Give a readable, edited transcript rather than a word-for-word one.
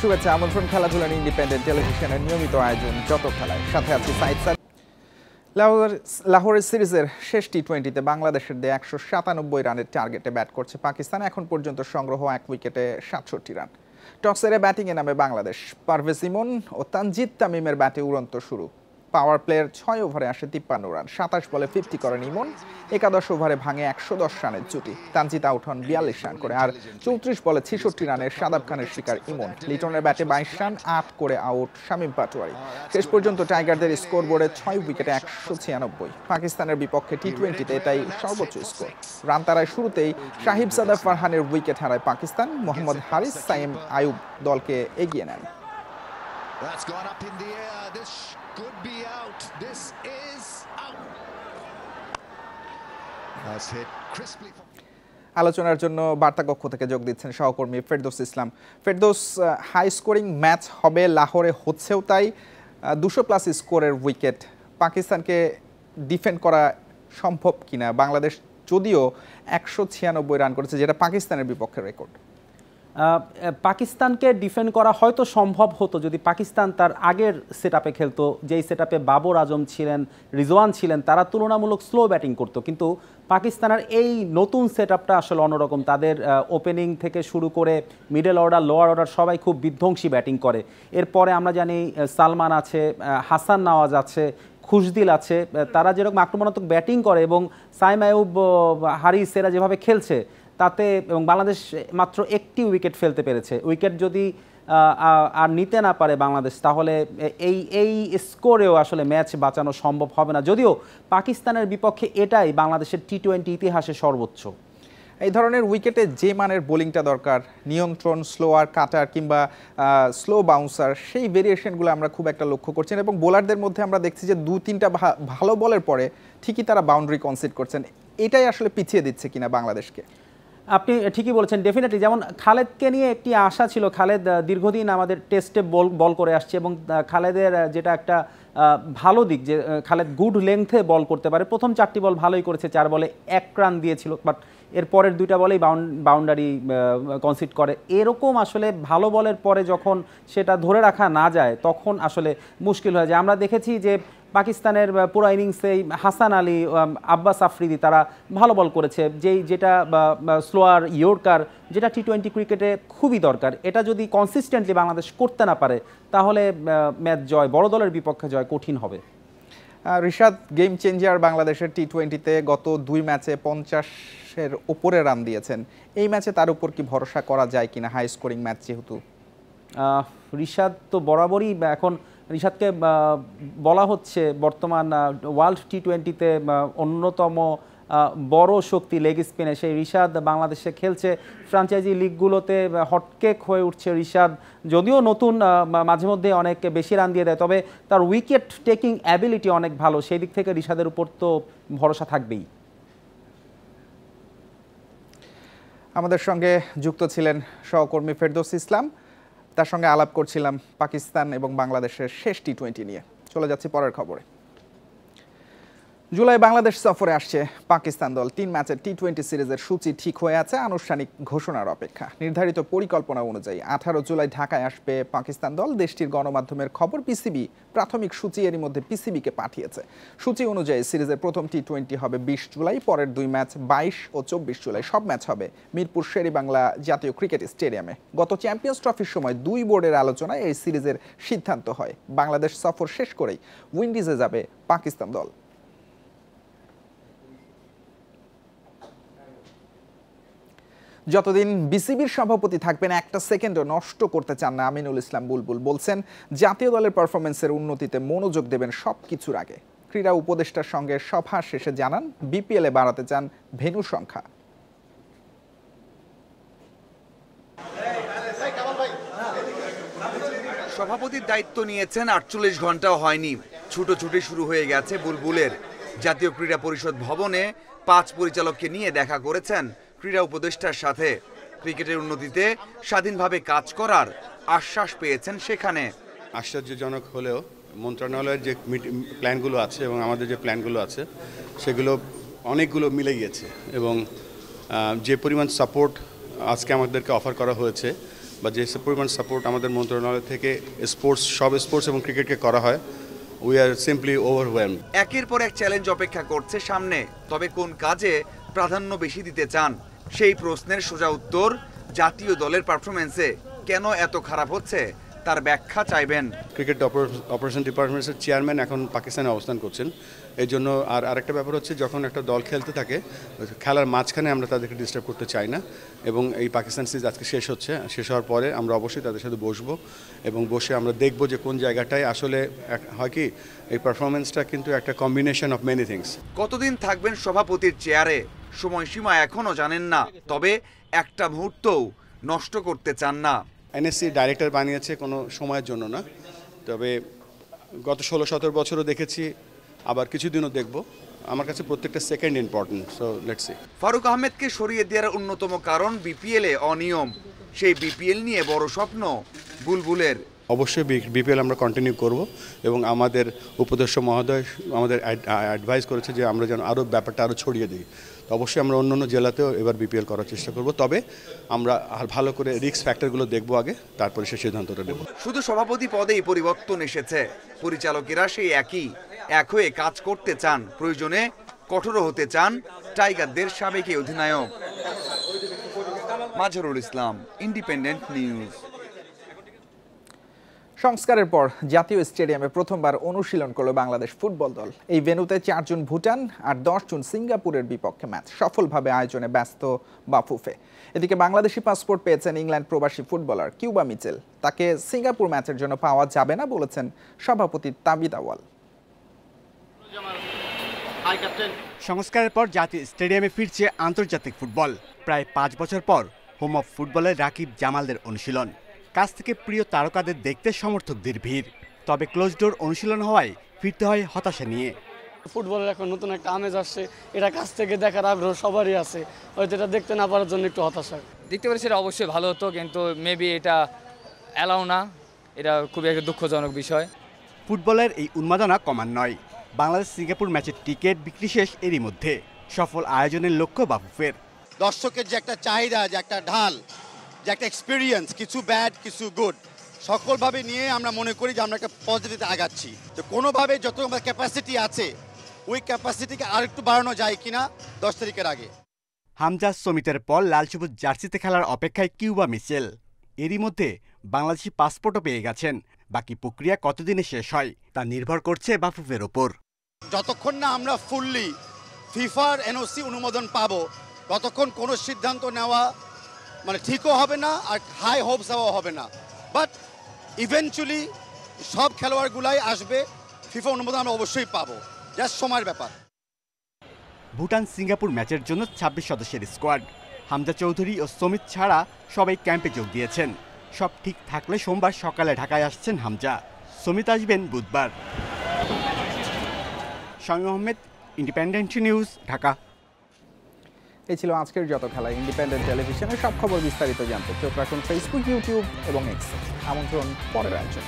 শুভেচ্ছা আমন্ত্রণ খেলাধুলার ইন্ডিপেন্ডেন্ট টেলিভিশনের নিয়মিত আয়োজন যত খেলায় সাথে আছি সাইদ সাদ। লাহোরের সিরিজের শেষ টি-20তে বাংলাদেশের দিয়ে 197 রানের টার্গেটে ব্যাট করছে পাকিস্তান। এখন পর্যন্ত সংগ্রহ 1 উইকেটে 67 রান। টস হেরে ব্যাটিংয়ে নামে বাংলাদেশ। পারভেজ ইমন ও তানজিদ তামিমের ব্যাটে উড়ন্ত শুরু। পাওয়ার প্লেয়ার 6 ওভারে আসে 53 রান। 27 বলে 50 করেন ইমন। 11 ওভারে ভাঙে 110 রানের জুটি। তানজিদ আউট হন 42 রান করে। আর 34 বলে 66 রানের শাদাব খানের শিকার ইমন। লিটনের ব্যাটে 22 রান, 8 করে আউট শামীম পাটোয়ারি। শেষ পর্যন্ত টাইগারদের স্কোরবোর্ডে 6 উইকেটে 196। পাকিস্তানের বিপক্ষে টি-20তে এটাই সর্বোচ্চ স্কোর। রান তারায় শুরুতেই সাহিবজাদা ফারহানের উইকেট হারায় পাকিস্তান। মোহাম্মদ হারিস সাইম আয়ুব দলকে এগিয়ে নেন। Could be out. This is out. That's hit crisply. আলোচনার জন্য বার্তা কক্ষ থেকে যোগ দিচ্ছেন সহকর্মী ফেরদৌস ইসলাম। ফেরদৌস, হাই স্কোরিং ম্যাচ হবে, লাহোরে হচ্ছেও তাই। 200+ স্কোরের উইকেট, পাকিস্তানকে ডিফেন্ড করা সম্ভব কিনা? বাংলাদেশ যদিও 196 রান করেছে, যেটা পাকিস্তানের বিপক্ষে রেকর্ড। পাকিস্তানকে ডিফেন্ড করা হয়তো সম্ভব হতো যদি পাকিস্তান তার আগের সেটআপে খেলতো, যেই সেটআপে বাবর আজম ছিলেন, রিজওয়ান ছিলেন, তারা তুলনামূলক স্লো ব্যাটিং করতো। কিন্তু পাকিস্তানের এই নতুন সেটআপটা আসলে অন্যরকম। তাদের ওপেনিং থেকে শুরু করে মিডল অর্ডার, লোয়ার অর্ডার সবাই খুব বিধ্বংসী ব্যাটিং করে। এরপরে আমরা জানি সালমান আছে, হাসান নওয়াজ আছে, খুশদিল আছে, তারা যেরকম আক্রমণাত্মক ব্যাটিং করে এবং সাইম আয়ুব, হারিস এরা যেভাবে খেলছে তাতে, এবং বাংলাদেশ মাত্র 1টি উইকেট ফেলতে পেরেছে। উইকেট যদি আর নিতে না পারে বাংলাদেশ, তাহলে এই স্কোরেও আসলে ম্যাচ বাঁচানো সম্ভব হবে না। যদিও পাকিস্তানের বিপক্ষে এটাই বাংলাদেশের টি-20 ইতিহাসে সর্বোচ্চ। এই ধরনের উইকেটে যে মানের বোলিংটা দরকার, নিয়ন্ত্রণ, স্লোয়ার কাটার কিংবা স্লো বাউন্সার, সেই ভেরিয়েশনগুলো আমরা খুব একটা লক্ষ্য করছি না। এবং বোলারদের মধ্যে আমরা দেখছি যে 2-3টা ভালো বলের পরে ঠিকই তারা বাউন্ডারি কনসিড করছেন। এটাই আসলে পিছিয়ে দিচ্ছে কিনা বাংলাদেশকে? আপনি ঠিকই বলেছেন, ডেফিনেটলি। যেমন খালেদকে নিয়ে একটি আশা ছিল। খালেদ দীর্ঘদিন আমাদের টেস্টে বল করে আসছে এবং খালেদের যেটা একটা ভালো দিক যে খালেদ গুড লেংথে বল করতে পারে। প্রথম 4টি বল ভালোই করেছে, 4 বলে 1 রান দিয়েছিল, বাট এর পরের 2টা বলেই বাউন্ডারি কনসিড করে। এরকম আসলে ভালো বলের পরে যখন সেটা ধরে রাখা না যায় তখন আসলে মুশকিল হয়ে যায়। আমরা দেখেছি যে পাকিস্তানের পুরো ইনিংসেই হাসান আলী, আব্বাস আফ্রিদি তারা ভালো বল করেছে, যেটা স্লোয়ার ইয়র্কার, যেটা টি-20 ক্রিকেটে খুবই দরকার। এটা যদি কনসিস্টেন্টলি বাংলাদেশ করতে না পারে তাহলে ম্যাচ জয়, বড় দলের বিপক্ষে জয় কঠিন হবে। রিশাদ, গেম চেঞ্জার বাংলাদেশের টি-20তে গত 2 ম্যাচে 50-এর উপরে রান দিয়েছেন। এই ম্যাচে তার উপর কি ভরসা করা যায় কিনা, হাই স্কোরিং ম্যাচ যেহেতু? রিশাদ তো বরাবরই, এখন রিশাদকে বলা হচ্ছে বর্তমান ওয়ার্ল্ড টি-20তে অন্যতম বড় শক্তি লেগ স্পিনে। সেই রিশাদ বাংলাদেশে খেলছে, ফ্র্যাঞ্চাইজি লিগগুলোতে হটকেক হয়ে উঠছে রিশাদ। যদিও নতুন, মাঝে মধ্যে অনেক বেশি রান দিয়ে দেয়, তবে তার উইকেট টেকিং অ্যাবিলিটি অনেক ভালো। সেই দিক থেকে রিশাদের উপর তো ভরসা থাকবেই। আমাদের সঙ্গে যুক্ত ছিলেন সহকর্মী ফেরদৌস ইসলাম। তার সঙ্গে আলাপ করছিলাম পাকিস্তান এবং বাংলাদেশের শেষ টি-20 নিয়ে। চলে যাচ্ছি পরের খবরে। জুলাই বাংলাদেশ সফরে আসছে পাকিস্তান দল। 3 ম্যাচের টি-20 সিরিজের সূচি ঠিক হয়ে আছে, আনুষ্ঠানিক ঘোষণার অপেক্ষা। নির্ধারিত পরিকল্পনা অনুযায়ী 18 জুলাই ঢাকায় আসবে পাকিস্তান দল। দেশটির গণমাধ্যমের খবর, পিসিবি প্রাথমিক সূচি এরই মধ্যে পিসিবিকে পাঠিয়েছে। সূচি অনুযায়ী সিরিজের প্রথম টি-20 হবে 20 জুলাই, পরের 2 ম্যাচ 22 ও 24 জুলাই। সব ম্যাচ হবে মিরপুর শেরেবাংলা জাতীয় ক্রিকেট স্টেডিয়ামে। গত চ্যাম্পিয়ন্স ট্রফির সময় 2 বোর্ডের আলোচনায় এই সিরিজের সিদ্ধান্ত হয়। বাংলাদেশ সফর শেষ করেই উইন্ডিজে যাবে পাকিস্তান দল। যতদিন বিসিবির সভাপতি থাকবেন একটা সেকেন্ডও নষ্ট করতে চান না আমিনুল ইসলাম বুলবুল। বলছেন জাতীয় দলের পারফরমেন্সের উন্নতিতে মনোযোগ দেবেন সব কিছুর আগে। ক্রীড়া উপদেষ্টার সঙ্গে সভা শেষে জানান বিপিএলে বাড়াতে চান ভেন্যু সংখ্যা। সভাপতির দায়িত্ব নিয়েছেন 48 ঘন্টাও হয়নি, ছুটোছুটি শুরু হয়ে গেছে বুলবুলের। জাতীয় ক্রীড়া পরিষদ ভবনে 5 পরিচালককে নিয়ে দেখা করেছেন ক্রীড়া উপদেষ্টার সাথে। ক্রিকেটের উন্নতিতে স্বাধীনভাবে কাজ করার আশ্বাস পেয়েছেন সেখানে। আশ্চর্যজনক হলেও মন্ত্রণালয়ের যে প্ল্যানগুলো আছে এবং আমাদের যে প্ল্যানগুলো আছে সেগুলো অনেকগুলো মিলে গিয়েছে এবং যে পরিমাণ সাপোর্ট আজকে আমাদেরকে অফার করা হয়েছে বা যে পরিমাণ সাপোর্ট আমাদের মন্ত্রণালয় থেকে সব স্পোর্টস এবং ক্রিকেটকে করা হয়, উই আর সিম্পলি ওভারওয়েলমড। একের পর এক চ্যালেঞ্জ অপেক্ষা করছে সামনে, তবে কোন কাজে প্রাধান্য বেশি দিতে চান সেই প্রশ্নের সোজা উত্তর জাতীয় দলের পারফরমেন্সে কেন এত খারাপ হচ্ছে তার ব্যাখ্যা চাইবেন। ক্রিকেট অপারেশন ডিপার্টমেন্টের চেয়ারম্যান এখন পাকিস্তানে অবস্থান করছেন, এই জন্য আরেকটা ব্যাপার হচ্ছে যখন একটা দল খেলতে থাকে খেলার মাঝখানে আমরা তাদেরকে ডিস্টার্ব করতে চাই না, এবং এই পাকিস্তান সিরিজ আজকে শেষ হওয়ার পরে আমরা অবশ্যই তাদের সাথে বসবো এবং বসে আমরা দেখব যে কোন জায়গাটায় আসলে হয় কি এই পারফরমেন্সটা কিন্তু একটা কম্বিনেশন অফ মেনি থিংস। কতদিন থাকবেন সভাপতির চেয়ারে সময়সীমা এখনও জানেন না, তবে একটা মুহূর্তও নষ্ট করতে চান না। এনএসসি ডাইরেক্টর বানিয়েছে কোনো সময়ের জন্য না, তবে গত 16-17 বছরও দেখেছি, আবার কিছুদিনও দেখব। আমার কাছে প্রত্যেকটা second important, so let's see. Farooq আহমেদকে সরিয়ে দেওয়ার অন্যতম কারণ বিপিএলে অনিয়ম, সেই বিপিএল নিয়ে বড় স্বপ্ন বুলবুলের। অবশ্যই বিপিএল আমরা কন্টিনিউ করব এবং আমাদের উপদেষ্টা মহোদয় আমাদের অ্যাডভাইস করেছে যে আমরা যেন আরও ব্যাপারটা আরও ছড়িয়ে দিই। তো অবশ্যই আমরা অন্য জেলাতেও এবার বিপিএল করার চেষ্টা করব, তবে আমরা আর ভালো করে রিস্ক ফ্যাক্টরগুলো দেখব আগে, তারপরে সে সিদ্ধান্তটা নেব। শুধু সভাপতি পদেই পরিবর্তন এসেছে, পরিচালকেরা সেই এক হয়ে কাজ করতে চান, প্রয়োজনে কঠোর হতে চান টাইগারদের সাবেক অধিনায়ক। Mazharul Islam, independent news. সংস্কারের পর জাতীয় স্টেডিয়ামে প্রথমবার অনুশীলন করল বাংলাদেশ ফুটবল দল। এই ভেন্যুতে 4 জুন ভুটান আর 10 জুন সিঙ্গাপুরের বিপক্ষে ম্যাচ। সফলভাবে আয়োজনে ব্যস্ত বাফুফে। এদিকে বাংলাদেশি পাসপোর্ট পেয়েছেন ইংল্যান্ড প্রবাসী ফুটবলার কিউবা মিচেল। তাকে সিঙ্গাপুর ম্যাচের জন্য পাওয়া যাবে না বলেছেন সভাপতি তাবিদ আওয়াল। সংস্কারের পর জাতীয় স্টেডিয়ামে ফিরছে আন্তর্জাতিক ফুটবল। প্রায় 5 বছর পর হোম অফ ফুটবলের রাকিব জামালদের অনুশীলন। কাছ থেকে প্রিয় তারকাদের দেখতে সমর্থকদের ভিড়, তবে ক্লোজ ডোর অনুশীলন হওয়ায় ফিরতে হয় হতাশা নিয়ে। ফুটবলের এখন নতুন একটা আমেজ আসছে, এটা কাছ থেকে দেখার আগ্রহ সবারই আছে, হয়তো এটা দেখতে না পারার জন্য একটু হতাশা। দেখতে পারি সেটা অবশ্যই ভালো হতো, কিন্তু মেবি এটা অ্যালাউ না, এটা খুবই একটা দুঃখজনক বিষয়। ফুটবলের এই উন্মাদনা কমান নয়। বাংলাদেশ সিঙ্গাপুর ম্যাচের টিকিট বিক্রি শেষ এরই মধ্যে। সফল আয়োজনের লক্ষ্য বাফুফের। দর্শকের যে একটা চাহিদা, যে একটা ঢাল, যে একটা এক্সপিরিয়েন্স, কিছু ব্যাড কিছু গুড, সকলভাবে নিয়ে আমরা মনে করি যে আমরা একটা পজিটিভে আগাচ্ছি। তো কোনোভাবে যত আমাদের ক্যাপাসিটি আছে ওই ক্যাপাসিটিকে আর একটু বাড়ানো যায় কিনা 10 তারিখের আগে। হামজা সমিতের পর লাল সবুজ জার্সিতে খেলার অপেক্ষায় কিউবা মিচেল। এরই মধ্যে বাংলাদেশি পাসপোর্টও পেয়ে গেছেন। বাকি প্রক্রিয়া কতদিনে শেষ হয় তা নির্ভর করছে বাফুফের ওপর। যতক্ষণ না আমরা ফুললি ফিফার এনওসি অনুমোদন পাবো ততক্ষণ কোনো সিদ্ধান্ত নেওয়া মানে ঠিকও হবে না, আর হাই হোপস দেওয়া হবে না। বাট ইভেনচুয়ালি সব খেলোয়াড়গুলাই আসবে, ফিফা অনুমোদন আমরা অবশ্যই পাবো, জাস্ট সময়ের ব্যাপার। ভুটান সিঙ্গাপুর ম্যাচের জন্য 26 সদস্যের স্কোয়াড। হামজা চৌধুরী ও সমিত ছাড়া সবাই ক্যাম্পে যোগ দিয়েছেন। সব ঠিক থাকলে সোমবার সকালে ঢাকায় আসছেন হামজা, সমিত আসবেন বুধবার। Shamim Ahmed, independent news, Dhaka. এই ছিল আজকের যত খেলা। ইন্ডিপেন্ডেন্ট টেলিভিশনের সব খবর বিস্তারিত জানতে চোখ রাখুন ফেসবুক, ইউটিউব এবং এক্সে। আমন্ত্রণ পরের আয়োজন।